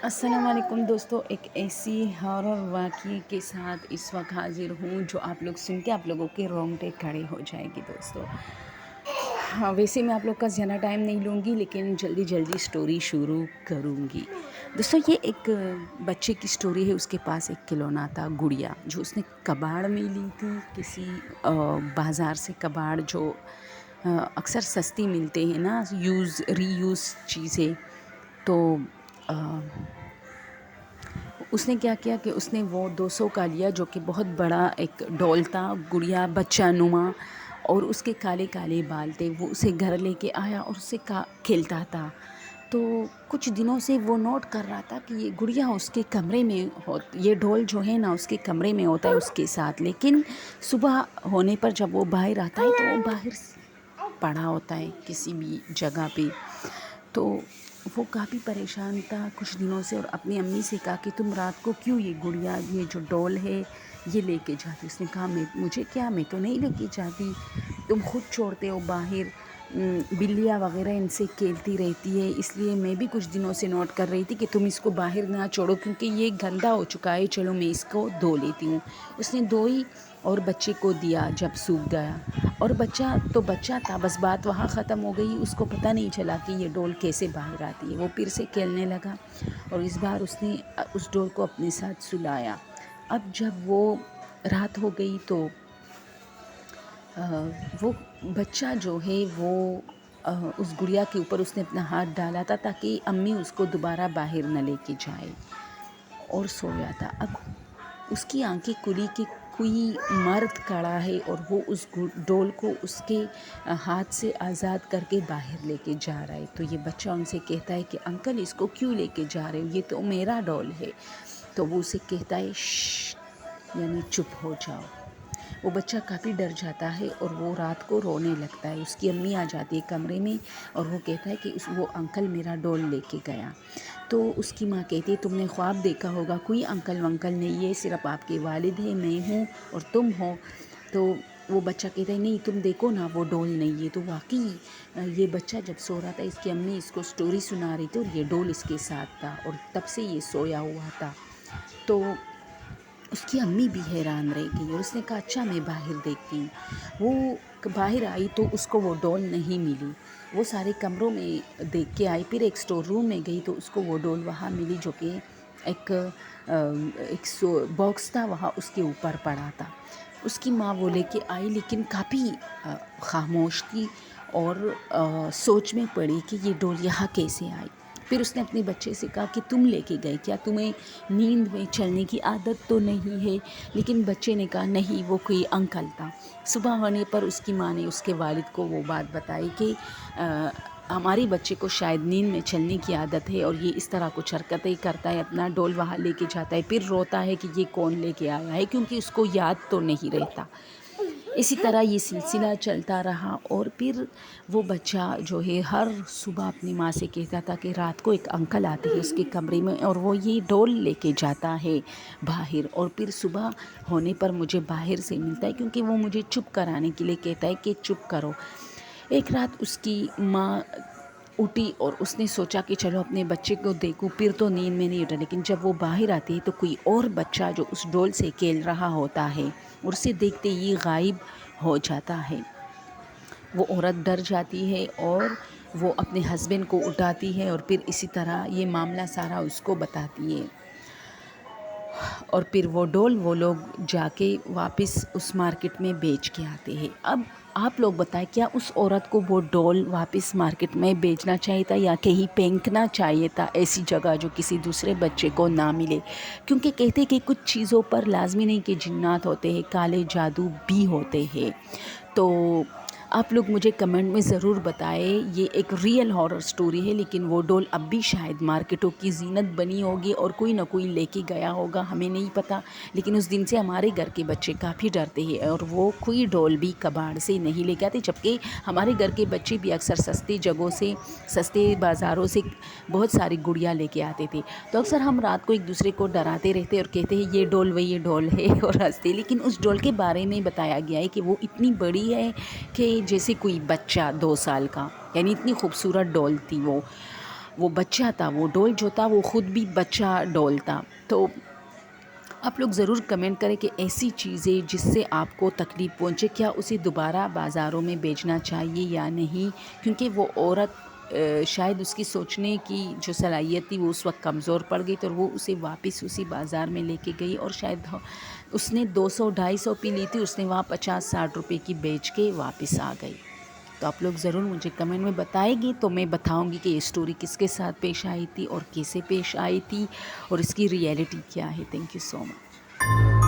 السلام علیکم دوستو، ایک ایسی ہارر واقعے کے ساتھ اس وقت حاضر ہوں جو آپ لوگ سن کے آپ لوگوں کے رونگٹے کھڑے ہو جائے گی دوستو۔ ہاں، ویسے میں آپ لوگ کا زیادہ ٹائم نہیں لوں گی، لیکن جلدی اسٹوری شروع کروں گی دوستو۔ یہ ایک بچے کی سٹوری ہے۔ اس کے پاس ایک کھلونا تھا، گڑیا، جو اس نے کباڑ میں لی تھی، کسی بازار سے۔ کباڑ جو اکثر سستی ملتے ہیں نا، ری یوز چیزیں، تو اس نے کیا کیا کہ اس نے وہ 200 کا لیا، جو کہ بہت بڑا ایک ڈول تھا، گڑیا بچہ نما، اور اس کے کالے کالے بال تھے۔ وہ اسے گھر لے کے آیا اور اسے کھیلتا تھا۔ تو کچھ دنوں سے وہ نوٹ کر رہا تھا کہ یہ گڑیا اس کے کمرے میں یہ ڈول جو ہے نا اس کے کمرے میں ہوتا ہے اس کے ساتھ، لیکن صبح ہونے پر جب وہ باہر آتا ہے تو وہ باہر پڑا ہوتا ہے کسی بھی جگہ پہ۔ تو وہ کافی پریشان تھا کچھ دنوں سے، اور اپنی امی سے کہا کہ تم رات کو کیوں یہ گڑیا، یہ جو ڈول ہے یہ لے کے جاتی؟ اس نے کہا مجھے کیا، میں تو نہیں لے کے جاتی، تم خود چھوڑتے ہو باہر، بلیاں وغیرہ ان سے کھیلتی رہتی ہے، اس لیے میں بھی کچھ دنوں سے نوٹ کر رہی تھی کہ تم اس کو باہر نہ چھوڑو، کیونکہ یہ گندا ہو چکا ہے، چلو میں اس کو دھو لیتی ہوں۔ اس نے دھوئی اور بچے کو دیا جب سوکھ گیا، اور بچہ تھا، بس بات وہاں ختم ہو گئی۔ اس کو پتہ نہیں چلا کہ یہ ڈول کیسے باہر آتی ہے۔ وہ پھر سے کھیلنے لگا، اور اس بار اس نے اس ڈول کو اپنے ساتھ سلایا۔ اب جب وہ رات ہو گئی تو وہ بچہ جو ہے وہ اس گڑیا کے اوپر اس نے اپنا ہاتھ ڈالا تھا تاکہ امی اس کو دوبارہ باہر نہ لے کے جائے، اور سویا تھا۔ اب اس کی آنکھیں کھلی کہ کوئی مرد کھڑا ہے اور وہ اس ڈول کو اس کے ہاتھ سے آزاد کر کے باہر لے کے جا رہا ہے۔ تو یہ بچہ ان سے کہتا ہے کہ انکل اس کو کیوں لے کے جا رہے ہو، یہ تو میرا ڈول ہے۔ تو وہ اسے کہتا ہے شش، یعنی چپ ہو جاؤ۔ وہ بچہ کافی ڈر جاتا ہے اور وہ رات کو رونے لگتا ہے۔ اس کی امی آ جاتی ہے کمرے میں، اور وہ کہتا ہے کہ وہ انکل میرا ڈول لے کے گیا۔ تو اس کی ماں کہتی ہے تم نے خواب دیکھا ہوگا، کوئی انکل ونکل نہیں ہے، صرف آپ کے والد ہیں، میں ہوں اور تم ہو۔ تو وہ بچہ کہتا ہے نہیں، تم دیکھو نا وہ ڈول نہیں ہے۔ تو واقعی یہ بچہ جب سو رہا تھا، اس کی امی اس کو سٹوری سنا رہی تھی اور یہ ڈول اس کے ساتھ تھا، اور تب سے یہ سویا ہوا تھا۔ تو اس کی امی بھی حیران رہ گئی، اور اس نے کہا اچھا میں باہر دیکھتی ہوں۔ وہ باہر آئی تو اس کو وہ ڈول نہیں ملی۔ وہ سارے کمروں میں دیکھ کے آئی، پھر ایک سٹور روم میں گئی تو اس کو وہ ڈول وہاں ملی، جو کہ ایک باکس تھا، وہاں اس کے اوپر پڑا تھا۔ اس کی ماں وہ لے کے آئی، لیکن کافی خاموش تھی اور سوچ میں پڑی کہ یہ ڈول یہاں کیسے آئی۔ پھر اس نے اپنے بچے سے کہا کہ تم لے کے گئے کیا، تمہیں نیند میں چلنے کی عادت تو نہیں ہے؟ لیکن بچے نے کہا نہیں، وہ کوئی انکل تھا۔ صبح ہونے پر اس کی ماں نے اس کے والد کو وہ بات بتائی کہ ہمارے بچے کو شاید نیند میں چلنے کی عادت ہے، اور یہ اس طرح کچھ حرکتیں کرتا ہے، اپنا ڈول وہاں لے کے جاتا ہے، پھر روتا ہے کہ یہ کون لے کے آیا ہے، کیونکہ اس کو یاد تو نہیں رہتا۔ اسی طرح یہ سلسلہ چلتا رہا، اور پھر وہ بچہ جو ہے ہر صبح اپنی ماں سے کہتا تھا کہ رات کو ایک انکل آتے ہیں اس کے کمرے میں، اور وہ یہ ڈول لے کے جاتا ہے باہر، اور پھر صبح ہونے پر مجھے باہر سے ملتا ہے، کیونکہ وہ مجھے چپ کرانے کے لیے کہتا ہے کہ چپ کرو۔ ایک رات اس کی ماں اٹھی اور اس نے سوچا کہ چلو اپنے بچے کو دیکھوں، پھر تو نیند میں نہیں اٹھا، لیکن جب وہ باہر آتی ہے تو کوئی اور بچہ جو اس ڈول سے کھیل رہا ہوتا ہے، اور اسے دیکھتے ہی غائب ہو جاتا ہے۔ وہ عورت ڈر جاتی ہے اور وہ اپنے ہسبینڈ کو اٹھاتی ہے، اور پھر اسی طرح یہ معاملہ سارا اس کو بتاتی ہے، اور پھر وہ ڈول وہ لوگ جا کے واپس اس مارکیٹ میں بیچ کے آتے ہیں۔ اب آپ لوگ بتائیں، کیا اس عورت کو وہ ڈول واپس مارکیٹ میں بیچنا چاہیے تھا، یا کہیں پھینکنا چاہیے تھا ایسی جگہ جو کسی دوسرے بچے کو نہ ملے؟ کیونکہ کہتے کہ کچھ چیزوں پر لازمی نہیں کہ جنات ہوتے ہیں، کالے جادو بھی ہوتے ہیں۔ تو آپ لوگ مجھے کمنٹ میں ضرور بتائیں، یہ ایک ریئل ہارر سٹوری ہے، لیکن وہ ڈول اب بھی شاید مارکیٹوں کی زینت بنی ہوگی، اور کوئی نہ کوئی لے کے گیا ہوگا، ہمیں نہیں پتہ۔ لیکن اس دن سے ہمارے گھر کے بچے کافی ڈرتے ہیں، اور وہ کوئی ڈول بھی کباڑ سے نہیں لے کے آتے، جبکہ ہمارے گھر کے بچے بھی اکثر سستی جگہوں سے، سستے بازاروں سے بہت ساری گڑیا لے کے آتے تھے۔ تو اکثر ہم رات کو ایک دوسرے کو ڈراتے رہتے اور کہتے ہیں یہ ڈول وہی یہ ڈول ہے، اور ہنستے، لیکن اس ڈول کے بارے میں بتایا گیا ہے کہ وہ اتنی بڑی ہے کہ جیسے کوئی بچہ 2 سال کا، یعنی اتنی خوبصورت ڈول تھی وہ۔ وہ بچہ تھا، وہ ڈول جو تھا وہ خود بھی بچہ ڈول تھا. تو آپ لوگ ضرور کمنٹ کریں کہ ایسی چیزیں جس سے آپ کو تکلیف پہنچے کیا اسے دوبارہ بازاروں میں بیچنا چاہیے یا نہیں، کیونکہ وہ عورت شاید اس کی سوچنے کی جو صلاحیت تھی وہ اس وقت کمزور پڑ گئی، تو وہ اسے واپس اسی بازار میں لے کے گئی اور شاید اس نے 200-250 پی لی تھی، اس نے وہاں 50-60 روپے کی بیچ کے واپس آ گئی. تو آپ لوگ ضرور مجھے کمنٹ میں بتائیں گی تو میں بتاؤں گی کہ یہ سٹوری کس کے ساتھ پیش آئی تھی اور کیسے پیش آئی تھی اور اس کی ریئلٹی کیا ہے. Thank you so much.